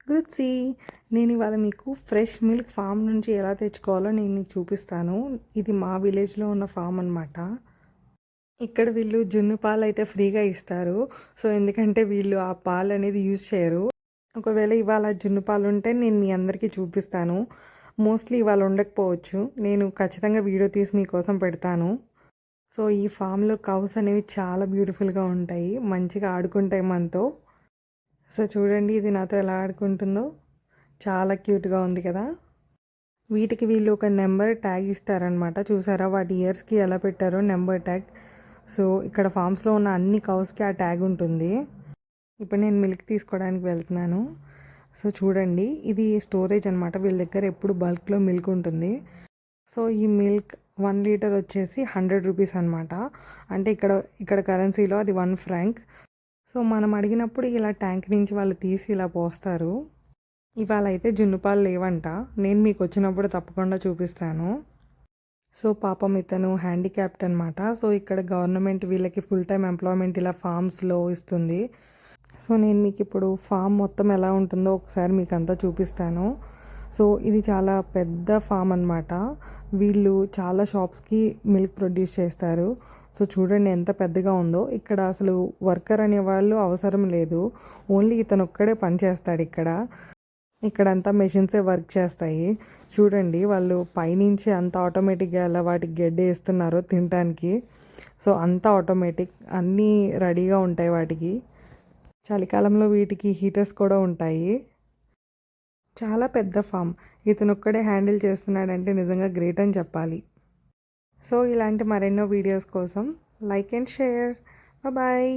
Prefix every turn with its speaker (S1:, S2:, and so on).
S1: గుడ్సీ నేను ఇవాళ మీకు ఫ్రెష్ మిల్క్ ఫామ్ నుంచి ఎలా తెచ్చుకోవాలో నేను మీకు చూపిస్తాను. ఇది మా విలేజ్లో ఉన్న ఫామ్ అనమాట. ఇక్కడ వీళ్ళు జున్ను పాలు అయితే ఫ్రీగా ఇస్తారు. సో ఎందుకంటే వీళ్ళు ఆ పాలు అనేది యూజ్ చేయరు. ఒకవేళ ఇవాళ జున్ను పాలు ఉంటే నేను మీ అందరికీ చూపిస్తాను. మోస్ట్లీ ఇవాళ ఉండకపోవచ్చు. నేను ఖచ్చితంగా వీడియో తీసి మీకోసం పెడతాను. సో ఈ ఫామ్లో కౌస్ అనేవి చాలా బ్యూటిఫుల్గా ఉంటాయి, మంచిగా ఆడుకుంటాయి మనతో. సో చూడండి ఇది నాతో ఎలా ఆడుకుంటుందో, చాలా క్యూట్గా ఉంది కదా. వీటికి వీళ్ళు ఒక నెంబర్ ట్యాగ్ ఇస్తారనమాట. చూసారా వాటి ఇయర్స్కి ఎలా పెట్టారో నెంబర్ ట్యాగ్. సో ఇక్కడ ఫామ్స్లో ఉన్న అన్ని కౌస్కి ఆ ట్యాగ్ ఉంటుంది. ఇప్పుడు నేను మిల్క్ తీసుకోవడానికి వెళ్తున్నాను. సో చూడండి ఇది స్టోరేజ్ అనమాట. వీళ్ళ దగ్గర ఎప్పుడు బల్క్లో మిల్క్ ఉంటుంది. సో ఈ మిల్క్ 1 లీటర్ వచ్చేసి 100 రూపీస్ అనమాట. అంటే ఇక్కడ కరెన్సీలో అది 1 ఫ్రాంక్. సో మనం అడిగినప్పుడు ఇలా ట్యాంక్ నుంచి వాళ్ళు తీసి ఇలా పోస్తారు. ఇవాళ అయితే జున్నుపాలు లేవంట. నేను మీకు వచ్చినప్పుడు తప్పకుండా చూపిస్తాను. సో పాపం ఇతను హ్యాండిక్యాప్డ్ అనమాట. సో ఇక్కడ గవర్నమెంట్ వీళ్ళకి ఫుల్ టైం ఎంప్లాయ్మెంట్ ఇలా ఫామ్స్లో ఇస్తుంది. సో నేను మీకు ఇప్పుడు ఫామ్ మొత్తం ఎలా ఉంటుందో ఒకసారి మీకు అంతా చూపిస్తాను. సో ఇది చాలా పెద్ద ఫామ్ అనమాట. వీళ్ళు చాలా షాప్స్కి మిల్క్ ప్రొడ్యూస్ చేస్తారు. సో చూడండి ఎంత పెద్దగా ఉందో. ఇక్కడ అసలు వర్కర్ అనేవాళ్ళు అవసరం లేదు, ఓన్లీ ఇతను ఒక్కడే పని చేస్తాడు. ఇక్కడంతా మెషిన్సే వర్క్ చేస్తాయి. చూడండి వాళ్ళు పైనుంచి అంత ఆటోమేటిక్గా ఎలా వాటికి గడ్డి వేస్తున్నారో తినడానికి. సో అంతా ఆటోమేటిక్, అన్నీ రెడీగా ఉంటాయి వాటికి. చలికాలంలో వీటికి హీటర్స్ కూడా ఉంటాయి. చాలా పెద్ద ఫామ్. ఇతను ఒక్కడే హ్యాండిల్ చేస్తున్నాడంటే నిజంగా గ్రేట్ అని చెప్పాలి. సో ఇలాంటి మరెన్నో వీడియోస్ కోసం లైక్ అండ్ షేర్. బాయ్.